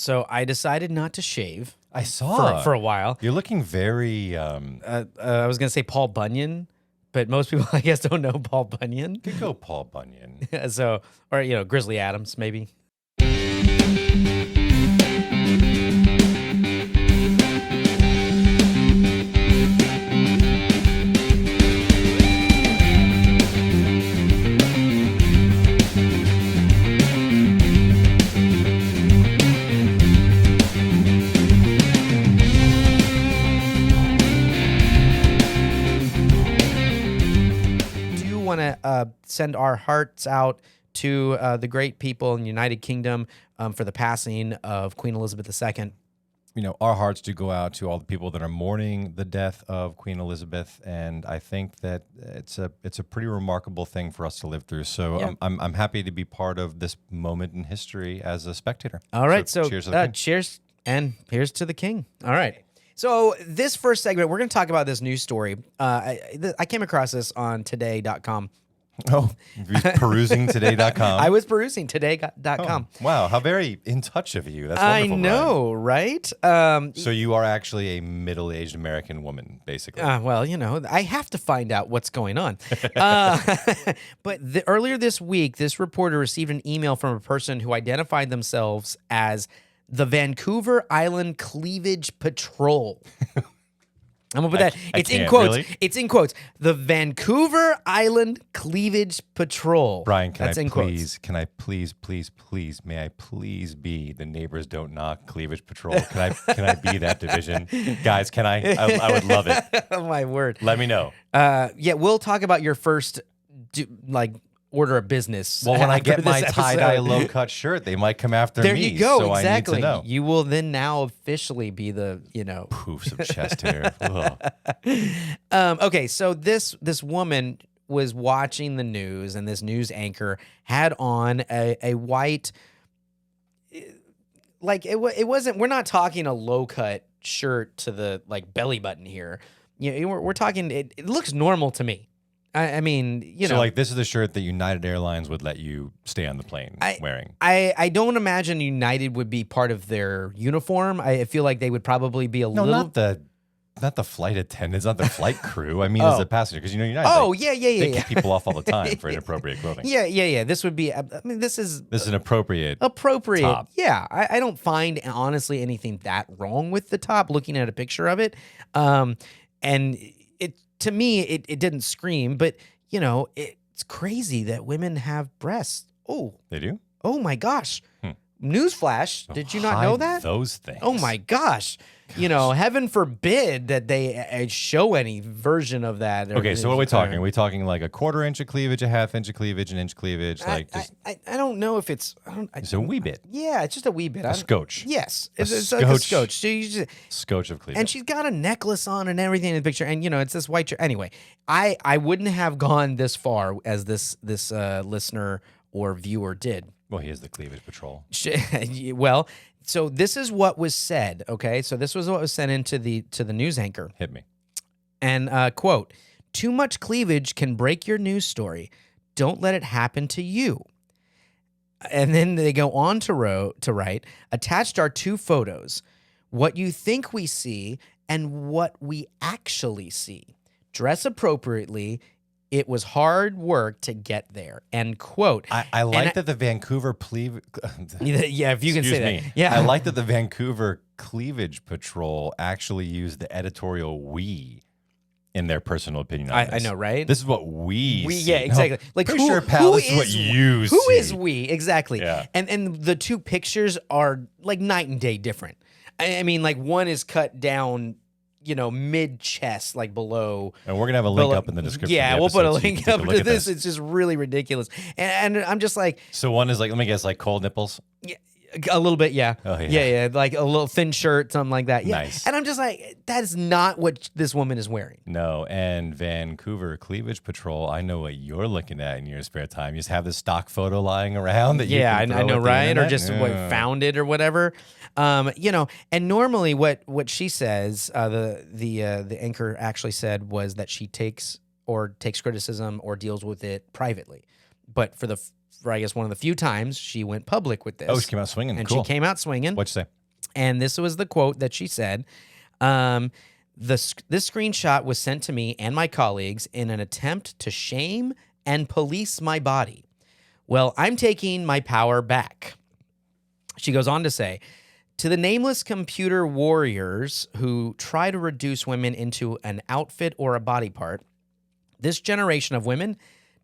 So I decided not to shave. I saw for a while. You're looking very. I was gonna say Paul Bunyan, but most people I guess don't know Paul Bunyan. Could go Paul Bunyan. So, or Grizzly Adams maybe. Want to send our hearts out to the great people in the United Kingdom for the passing of Queen Elizabeth II. Our hearts do go out to all the people that are mourning the death of Queen Elizabeth, and I think that it's a pretty remarkable thing for us to live through. So yeah. I'm happy to be part of this moment in history as a spectator. All right, so cheers to the king. Cheers, and here's to the king. All right. So this first segment, we're going to talk about this news story. I came across this on today.com. Oh, perusing today.com. I was perusing today.com. Oh, wow, how very in touch of you. That's wonderful. I know, right? So you are actually a middle-aged American woman, basically. Well, I have to find out what's going on. But earlier this week, this reporter received an email from a person who identified themselves as the Vancouver Island Cleavage Patrol. I'm gonna put that. It's in quotes. Really? It's in quotes. The Vancouver Island Cleavage Patrol. Brian, can I please, may I please be the Neighbors Don't Knock Cleavage Patrol? Can I be that division? Guys, can I? I would love it. Oh, my word. Let me know. Yeah, we'll talk about your first order of business. Well, when I get my tie-dye low-cut shirt, they might come after me. There you go, so exactly. I need to know. You will then now officially be the, Poofs of chest hair. Okay, so this woman was watching the news, and this news anchor had on a white, it wasn't, we're not talking a low-cut shirt to the, belly button here. We're talking, it looks normal to me. I mean, So, this is the shirt that United Airlines would let you stay on the plane wearing. I don't imagine United would be part of their uniform. I feel like they would probably be little... not the flight attendants, not the flight crew. I mean, as a passenger, because United. They kick people off all the time for inappropriate clothing. Yeah. This would be. This is an appropriate top. Yeah, I don't find honestly anything that wrong with the top. Looking at a picture of it, and to me, it didn't scream, but it's crazy that women have breasts. Oh, they do? Oh my gosh. Newsflash. Did you not know that? Those things. Oh my gosh. Heaven forbid that they show any version of that. Okay, so what are we talking? Are we talking like a 1/4 inch of cleavage, a 1/2 inch of cleavage, an inch cleavage? I don't know if it's... It's a wee bit. Yeah, it's just a wee bit. A scotch. Yes. It's like a scotch. So scotch of cleavage. And she's got a necklace on and everything in the picture. And, it's this white shirt. Anyway, I wouldn't have gone this far as this listener or viewer did. Well, he is the Cleavage Patrol. Well, so this is what was said, okay? So this was what was sent into to the news anchor. Hit me. And, quote, "Too much cleavage can break your news story. Don't let it happen to you." And then they go on to write, "Attached are 2 photos. What you think we see and what we actually see. Dress appropriately. It was hard work to get there." End quote. I like that the Vancouver yeah, if you can say that. Yeah. I like that the Vancouver Cleavage Patrol actually used the editorial "we" in their personal opinion on this. I know, right? This is what we see. Yeah, exactly. No, pretty sure, pal, this is what you see. Who is we? Exactly. Yeah. And the 2 pictures are like night and day different. I mean, one is cut down, mid-chest, below. And we're going to have a link up in the description. Yeah, we'll put a link up to this. This. It's just really ridiculous. And I'm just like... So one is let me guess, cold nipples? Yeah, a little bit, yeah. Oh, yeah. Yeah, like a little thin shirt, something like that. Yeah. Nice. And I'm just like, that is not what this woman is wearing. No, and Vancouver Cleavage Patrol, I know what you're looking at in your spare time. You just have this stock photo lying around that you can throw I know, at the right? internet. Or just found it or whatever. And normally what she says, the anchor actually said was that she takes criticism or deals with it privately. But for the for, I guess, one of the few times she went public with this. Oh, she came out swinging. And cool. she came out swinging. What'd you say? And this was the quote that she said. This screenshot was sent to me and my colleagues in an attempt to shame and police my body. Well, I'm taking my power back. She goes on to say, to the nameless computer warriors who try to reduce women into an outfit or a body part, this generation of women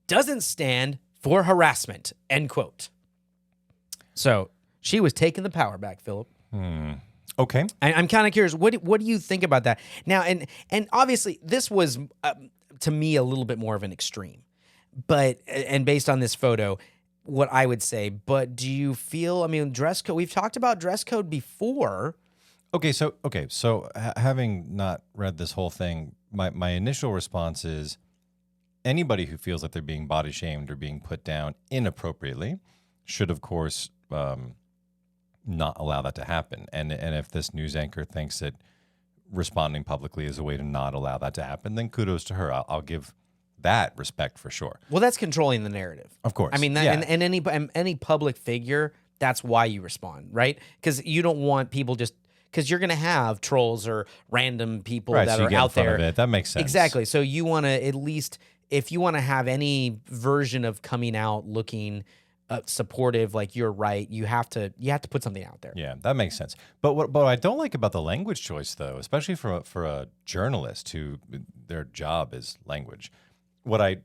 doesn't stand for harassment, end quote. So she was taking the power back, Philip. Okay. I'm kind of curious. What do you think about that? Now, and obviously this was, to me, a little bit more of an extreme. But, and based on this photo, what I would say, but do you feel, I mean, dress code, we've talked about dress code before. Okay, so having not read this whole thing, my initial response is anybody who feels like they're being body shamed or being put down inappropriately should, of course, not allow that to happen. And if this news anchor thinks that responding publicly is a way to not allow that to happen, then kudos to her. I'll give that respect for sure. Well, that's controlling the narrative. Of course. I mean, that, yeah. and any public figure, that's why you respond, right? Because you don't want people just, because you're going to have trolls or random people right, that so you are get in out front there. of it. That makes sense. Exactly. So you want to at least, if you want to have any version of coming out looking supportive, like you're right, you have to put something out there. Yeah, that makes sense. But what I don't like about the language choice, though, especially for a journalist who their job is language, what I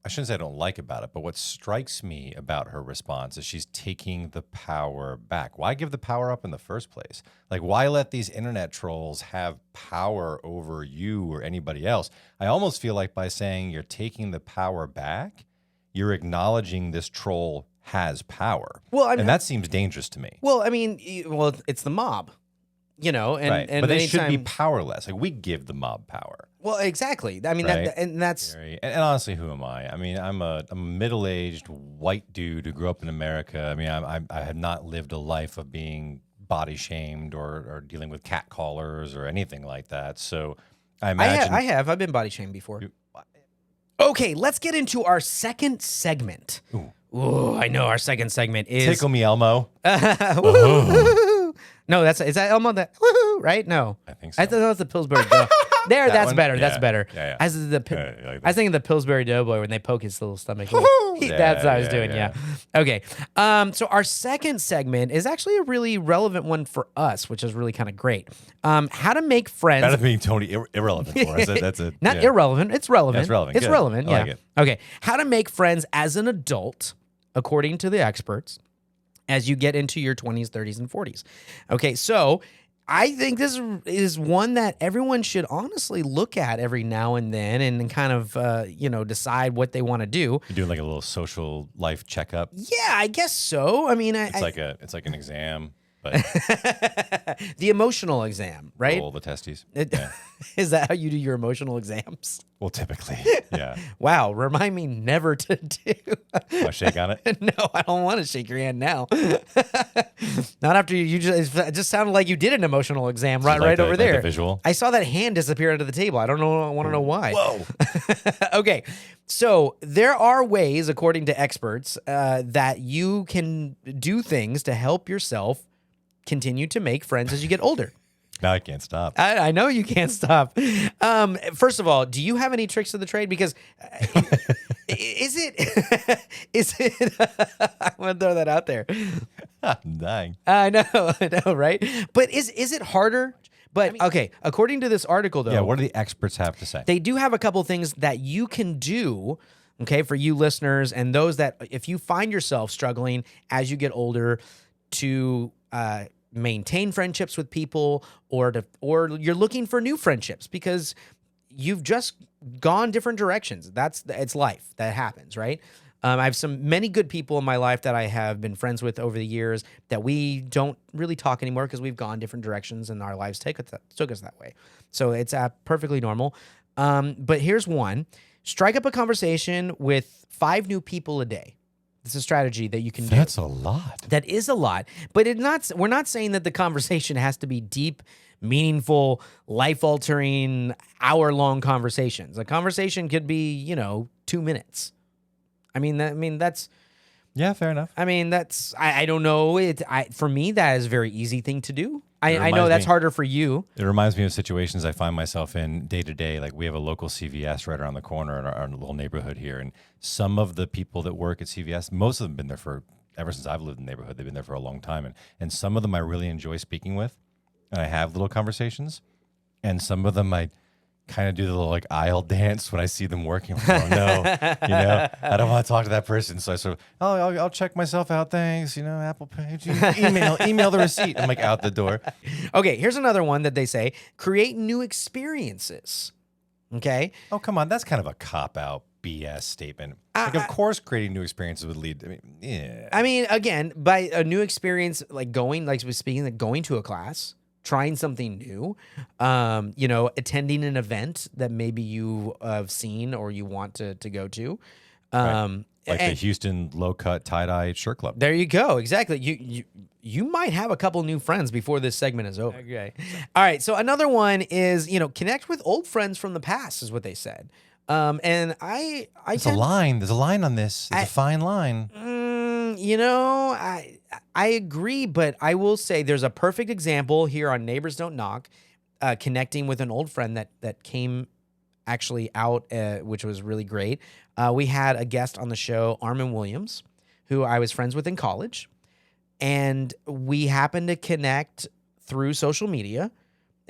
shouldn't say I don't like about it, but what strikes me about her response is she's taking the power back. Why give the power up in the first place? Like, why let these internet trolls have power over you or anybody else? I almost feel like by saying you're taking the power back, you're acknowledging this troll has power. Well, and that seems dangerous to me. Well, I mean, it's the mob, you know, and right. and but they should be powerless. Like, we give the mob power. Well, exactly. I mean, right? that's and honestly, who am I? I mean, I'm a middle-aged white dude who grew up in America. I mean, I have not lived a life of being body shamed or dealing with catcallers or anything like that. So I imagine I've been body shamed before. Okay, let's get into our second segment. Ooh, I know our second segment is Tickle Me Elmo. No, is that Elmo that woohoo, right? No. I think so. I thought that was the Pillsbury Doughboy. That's one? better. Yeah. That's better. Yeah. As the like that. I was thinking the Pillsbury Doughboy when they poke his little stomach. That's what I was doing, yeah. Okay. So our second segment is actually a really relevant one for us, which is really kind of great. How to make friends. Better than being totally irrelevant for us. That's it. Not irrelevant. It's relevant. That's relevant. It's Good. relevant. I Yeah. like it. Okay. How to make friends as an adult, according to the experts, as you get into your 20s, 30s, and 40s. Okay. So I think this is one that everyone should honestly look at every now and then and kind of, decide what they want to do. You're doing like a little social life checkup. Yeah, I guess so. I mean, It's like an exam, but the emotional exam, right? roll the testes. Is that how you do your emotional exams? Well, typically, yeah. Wow, remind me never to do. Want to shake on it? No, I don't want to shake your hand now. Not after you it just sounded like you did an emotional exam right over there. The visual. I saw that hand disappear under the table. I want to know why. Whoa. Okay, so there are ways, according to experts, that you can do things to help yourself continue to make friends as you get older. Now I can't stop. I know you can't stop. First of all, do you have any tricks of the trade? Because is it? I want to throw that out there. I'm dying. I know, right? But is it harder? But okay, according to this article, though, Yeah. What do the experts have to say? they do have a couple things that you can do. Okay, for you listeners and those that, if you find yourself struggling as you get older to maintain friendships with people, or you're looking for new friendships because you've just gone different directions. It's life that happens, right? I have many good people in my life that I have been friends with over the years that we don't really talk anymore because we've gone different directions and our lives took us that way. So it's perfectly normal. But here's one: strike up a conversation with 5 new people a day. It's a strategy that you can do. That's a lot. That is a lot, but we're not saying that the conversation has to be deep, meaningful, life-altering, hour-long conversations. A conversation could be, 2 minutes. I mean, that's Yeah, fair enough. I mean, I don't know. For me, that is a very easy thing to do. I know reminds that's me- harder for you. It reminds me of situations I find myself in day to day. Like we have a local CVS right around the corner in our little neighborhood here. And some of the people that work at CVS, most of them have been there for, ever since I've lived in the neighborhood, they've been there for a long time. And some of them I really enjoy speaking with. And I have little conversations. And some of them I kind of do the little like aisle dance when I see them working. Oh no, I don't want to talk to that person. So I sort of, I'll check myself out. Thanks. Apple Pay, email the receipt. I'm like out the door. Okay, here's another one that they say: create new experiences. Okay. Oh, come on. That's kind of a cop-out BS statement. Like, of course, creating new experiences would lead. I mean, again, by a new experience, like going to a class, trying something new, attending an event that maybe you have seen or you want to go to. Right. Like the Houston low-cut tie-dye shirt club. There you go. Exactly. You might have a couple new friends before this segment is over. Okay. All right. So another one is, connect with old friends from the past is what they said. And There's a line. There's a line on this. It's a fine line. I agree, but I will say there's a perfect example here on Neighbors Don't Knock, connecting with an old friend that came actually out, which was really great. We had a guest on the show, Armin Williams, who I was friends with in college, and we happened to connect through social media.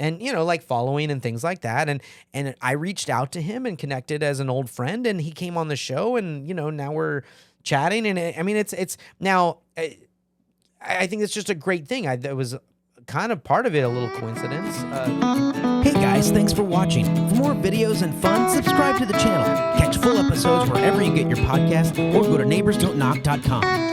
And, like following and things like that. And I reached out to him and connected as an old friend, and he came on the show, and, now we're chatting. And it's now, I think it's just a great thing. That was kind of part of it, a little coincidence. Hey guys, thanks for watching. For more videos and fun, subscribe to the channel. Catch full episodes wherever you get your podcast, or go to neighborsdon'tknock.com.